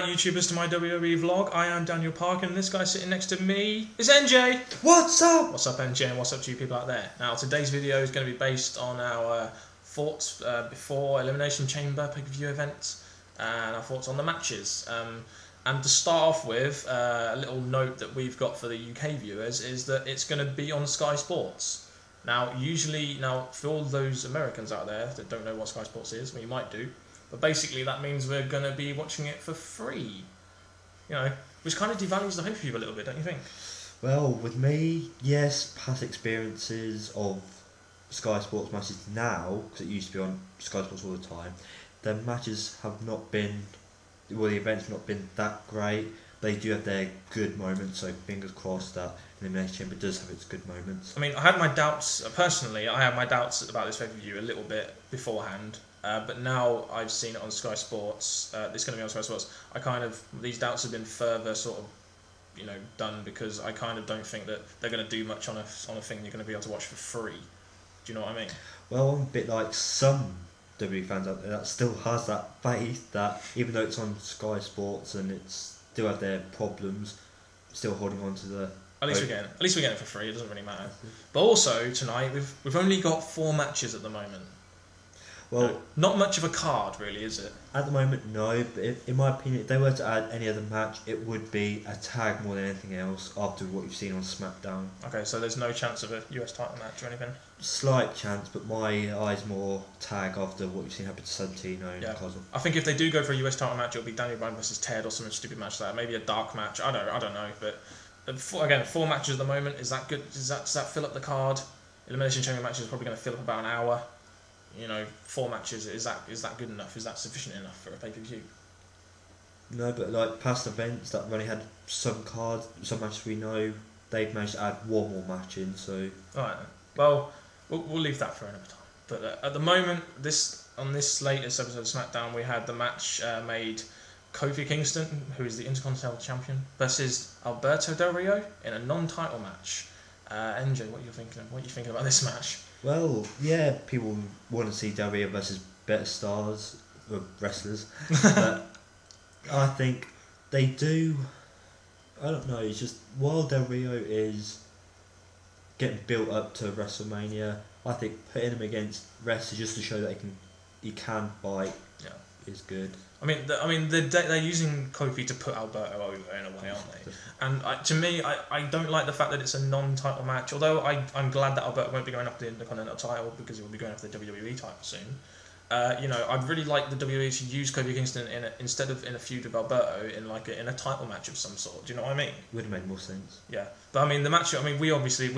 YouTubers to my WWE vlog. I am Daniel Park and this guy sitting next to me is NJ. What's up? What's up NJ and what's up to you people out there? Now today's video is going to be based on our thoughts before Elimination Chamber PPV event and our thoughts on the matches. And to start off with, a little note that we've got for the UK viewers is that it's going to be on Sky Sports. Now for all those Americans out there that don't know what Sky Sports is, well you might do, but basically that means we're going to be watching it for free, you know, which kind of devalues the hope for you a little bit, don't you think? Well, with me, yes, past experiences of Sky Sports matches now, because it used to be on Sky Sports all the time, the matches have not been, well, the events have not been that great. They do have their good moments, so fingers crossed that Elimination Chamber does have its good moments. I mean, I had my doubts, personally, I had my doubts about this pay-per-view a little bit beforehand, but now I've seen it on Sky Sports, it's going to be on Sky Sports, these doubts have been further sort of, you know, done, because I kind of don't think that they're going to do much on a thing you're going to be able to watch for free. Do you know what I mean? Well, I'm a bit like some WWE fans out there that still has that faith that even though it's on Sky Sports and it's still have their problems, still holding on to the... At least we're getting it for free. It doesn't really matter. But also tonight we've only got 4 matches at the moment. Well, not much of a card, really, is it? At the moment, no. But in my opinion, if they were to add any other match, it would be a tag more than anything else. After what you've seen on Smackdown. Okay, so there's no chance of a US title match or anything. Slight chance, but my eyes more tag after what you've seen happen to Santino and Cosmo. I think if they do go for a US title match, it'll be Daniel Bryan versus Ted or some stupid match like that. Maybe a dark match. I don't know, but. Again, 4 matches at the moment. Is that good? Does that fill up the card? Elimination Chamber matches is probably going to fill up about an hour. You know, 4 matches. Is that good enough? Is that sufficient enough for a pay-per-view? No, but like past events that have only had some cards, some matches we know, they've managed to add 1 more match in. So. Alright then. Well, we'll leave that for another time. But at the moment, on this latest episode of SmackDown, we had the match made. Kofi Kingston, who is the Intercontinental Champion, versus Alberto Del Rio in a non-title match. NJ, what are you thinking? What are you thinking about this match? Well, yeah, people want to see Del Rio versus better stars, or wrestlers, but I think they do. I don't know. It's just while Del Rio is getting built up to WrestleMania, I think putting him against wrestlers just to show that he can fight, is good. I mean, they're using Kofi to put Alberto over in a way, aren't they? And to me, I don't like the fact that it's a non-title match. Although I'm glad that Alberto won't be going after the Intercontinental title because he will be going after the WWE title soon. You know, I'd really like the WWE to use Kofi Kingston instead of in a feud with Alberto in a title match of some sort. Do you know what I mean? Would have made more sense. Yeah, but I mean the match. I mean we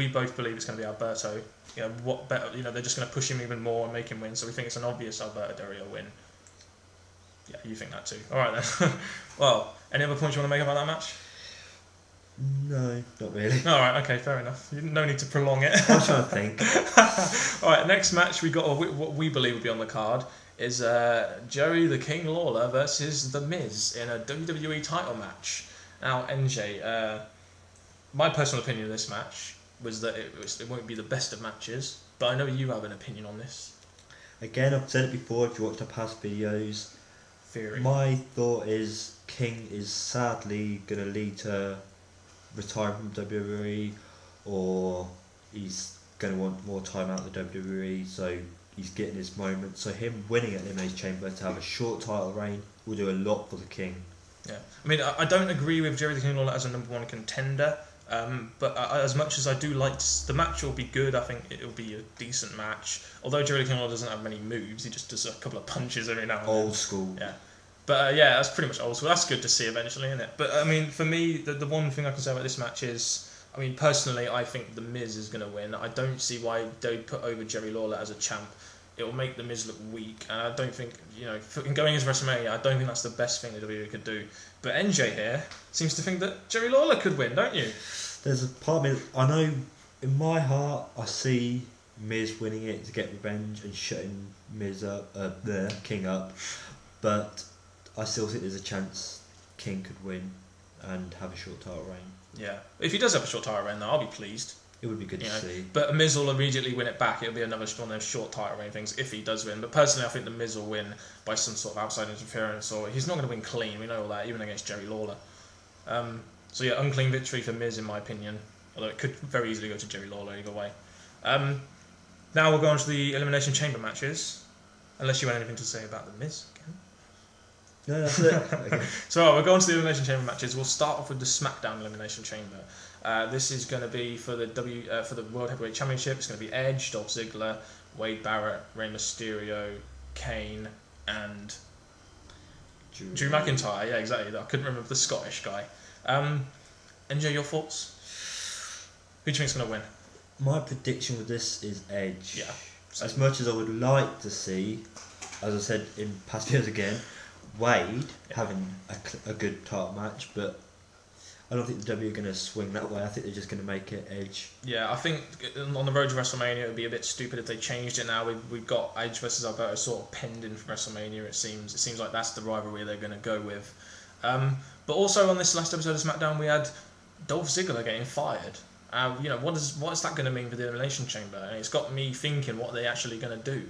both believe it's going to be Alberto. You know what better? You know they're just going to push him even more and make him win. So we think it's an obvious Alberto Del Rio win. Yeah, you think that too. Alright then. Well, any other points you want to make about that match? No, not really. Alright, okay, fair enough. No need to prolong it. I'm trying to think. Alright, next match we got, what we believe will be on the card, is Jerry the King Lawler versus The Miz in a WWE title match. Now, NJ, my personal opinion of this match was that it won't be the best of matches, but I know you have an opinion on this. Again, I've said it before, if you watched our past videos, Theory. My thought is King is sadly going to lead to retire from WWE, or he's going to want more time out of the WWE, so he's getting his moment. So him winning at Elimination Chamber to have a short title reign will do a lot for the King. Yeah, I mean, I don't agree with Jerry the King Lawler as a #1 contender, but as much as I do like the match, will be good. I think it'll be a decent match. Although Jerry the King Lawler doesn't have many moves, he just does a couple of punches every now and then. Old school. Yeah, but yeah, that's pretty much old school. That's good to see eventually, isn't it? But I mean, for me, the one thing I can say about this match is, I mean, personally, I think The Miz is going to win. I don't see why they put over Jerry Lawler as a champ. It will make The Miz look weak, and I don't think, you know, going into WrestleMania, I don't think that's the best thing the WWE could do. But NJ here seems to think that Jerry Lawler could win, don't you? There's a part of me, I know in my heart, I see Miz winning it to get revenge and shutting the King up, but I still think there's a chance King could win and have a short title reign. Yeah, if he does have a short title reign, though, I'll be pleased. It would be good to see. But Miz will immediately win it back. It'll be another one of those short title reign things if he does win. But personally, I think the Miz will win by some sort of outside interference, or he's not going to win clean. We know all that, even against Jerry Lawler. So yeah, unclean victory for Miz in my opinion. Although it could very easily go to Jerry Lawler either way. Now we'll go on to the Elimination Chamber matches. Unless you have anything to say about the Miz again. No, that's it. Okay. So we'll go on to the Elimination Chamber matches. We'll start off with the Smackdown Elimination Chamber. This is going to be for the for the World Heavyweight Championship. It's going to be Edge, Dolph Ziggler, Wade Barrett, Rey Mysterio, Kane, and Drew McIntyre. Yeah, exactly. I couldn't remember the Scottish guy. NJ, your thoughts? Who do you think's going to win? My prediction with this is Edge. Yeah. As much as I would like to see, as I said in past years again, Wade having a good title match, but I don't think the W are going to swing that way. I think they're just going to make it Edge. Yeah, I think on the road to WrestleMania it would be a bit stupid if they changed it now. We've got Edge versus Alberto sort of penned in for WrestleMania. It seems like that's the rivalry they're going to go with. But also on this last episode of SmackDown we had Dolph Ziggler getting fired. What is that going to mean for the Elimination Chamber? And it's got me thinking, what are they actually going to do?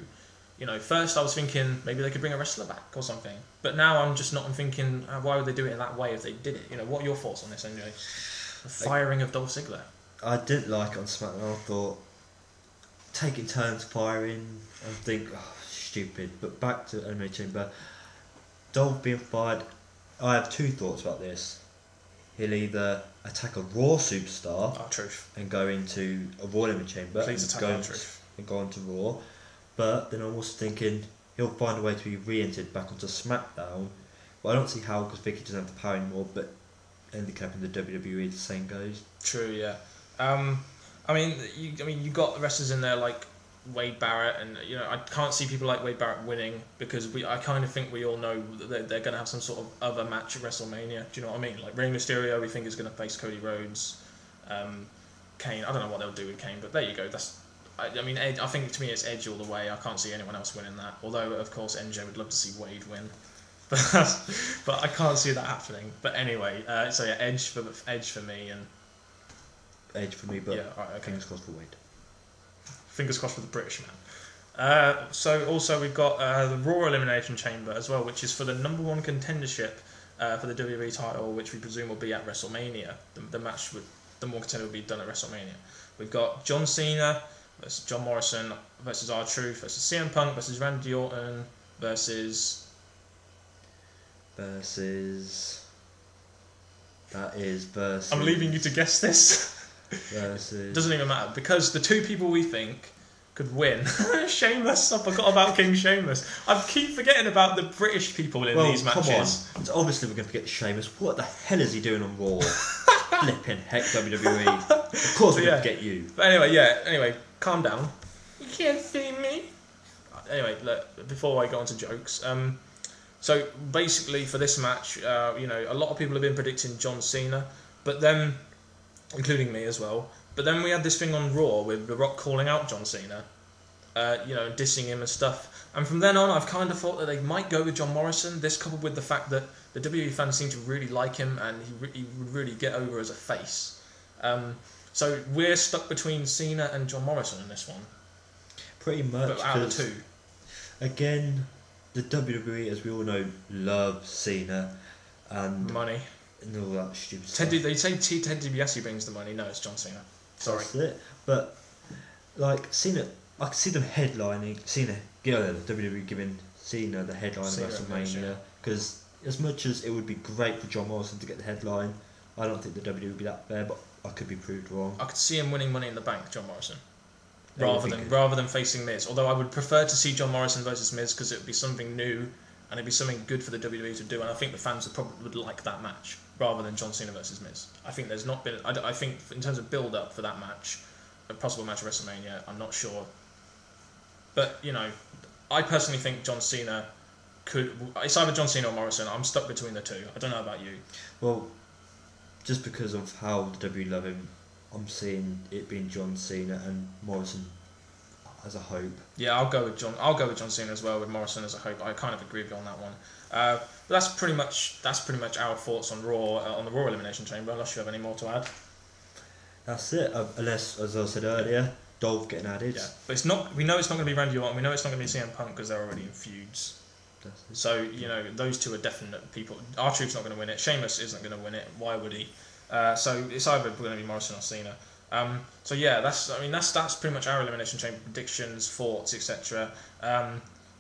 First I was thinking maybe they could bring a wrestler back or something. But now I'm thinking, why would they do it in that way if they did it? What are your thoughts on this, NJ? The firing of Dolph Ziggler. I didn't like it on SmackDown. I thought, taking turns firing, I think, stupid. But back to Elimination Chamber, Dolph being fired, I have two thoughts about this. He'll either attack a Raw superstar and go into a Raw Elimination Chamber and go on to Raw. But then I'm also thinking he'll find a way to be re-entered back onto SmackDown. But I don't see how, because Vicky doesn't have the power anymore. But ending up in the WWE, the same goes. True, yeah. You got wrestlers in there like Wade Barrett, and I can't see people like Wade Barrett winning because I kind of think we all know that they're going to have some sort of other match at WrestleMania. Do you know what I mean? Like Rey Mysterio, we think is going to face Cody Rhodes. Kane, I don't know what they'll do with Kane, but there you go. Edge, I think to me it's Edge all the way. I can't see anyone else winning that. Although of course NJ would love to see Wade win, but I can't see that happening. But anyway, so yeah, Edge for me and Edge for me, but yeah, right, okay. Fingers crossed for Wade. Fingers crossed for the British man. So also we've got the Raw Elimination Chamber as well, which is for the #1 contendership for the WWE Title, which we presume will be at WrestleMania. The match with the #1 contender will be done at WrestleMania. We've got John Cena versus John Morrison versus R-Truth versus CM Punk versus Randy Orton versus. I'm leaving you to guess this. Doesn't even matter because the two people we think could win. Sheamus, I forgot about King Sheamus. I keep forgetting about the British people in these matches. Come on. It's obviously we're going to forget Sheamus. What the hell is he doing on Raw? Flipping heck, WWE. Of course we're going to get you. But anyway, calm down. You can't see me. Anyway, look, before I go on to jokes, so basically for this match, a lot of people have been predicting John Cena, but then, including me as well. But then we had this thing on Raw with The Rock calling out John Cena, dissing him and stuff. And from then on, I've kind of thought that they might go with John Morrison. This coupled with the fact that the WWE fans seem to really like him and he would really get over as a face. So we're stuck between Cena and John Morrison in this one. Pretty much. But out of the two. Again, the WWE, as we all know, loves Cena and money. And all that stupid stuff. They say Ted DiBiase brings the money. No, it's John Cena. Sorry. That's it. But like Cena, I can see them headlining WWE giving Cena the headline of WrestleMania, because as much as it would be great for John Morrison to get the headline, I don't think the WWE would be that fair. But I could be proved wrong. I could see him winning Money in the Bank, John Morrison, rather than facing Miz. Although I would prefer to see John Morrison versus Miz because it would be something new and it'd be something good for the WWE to do. And I think the fans would like that match rather than John Cena versus Miz. I think there's not been. I think in terms of build up for that match, a possible match at WrestleMania, I'm not sure. But I personally think John Cena could. It's either John Cena or Morrison. I'm stuck between the two. I don't know about you. Well, just because of how the WWE love him, I'm seeing it being John Cena and Morrison as a hope. Yeah, I'll go with John Cena as well, with Morrison as a hope. I kind of agree with you on that one. But that's pretty much our thoughts on Raw on the Raw Elimination Chamber. Unless you have any more to add. That's it. Unless, as I said earlier, Dolph getting added. Yeah, but it's not. We know it's not going to be Randy Orton. We know it's not going to be CM Punk because they're already in feuds. So those two are definite people. R-Truth's not going to win it. Sheamus isn't going to win it. Why would he? So it's either going to be Morrison or Cena. So yeah, that's pretty much our Elimination Chamber predictions, thoughts, etc.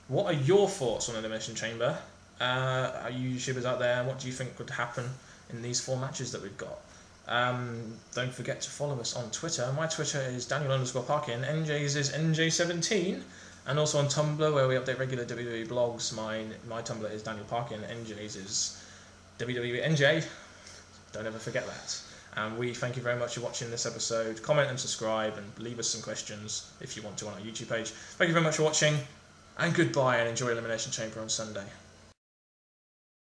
What are your thoughts on Elimination Chamber? Are you YouTubers out there? What do you think would happen in these 4 matches that we've got? Don't forget to follow us on Twitter. My Twitter is Daniel_Parkin. NJ's is NJ17. And also on Tumblr, where we update regular WWE blogs. My Tumblr is Daniel Parkin. NJ's is WWE NJ. Don't ever forget that. And we thank you very much for watching this episode. Comment and subscribe and leave us some questions if you want to on our YouTube page. Thank you very much for watching, and goodbye, and enjoy Elimination Chamber on Sunday.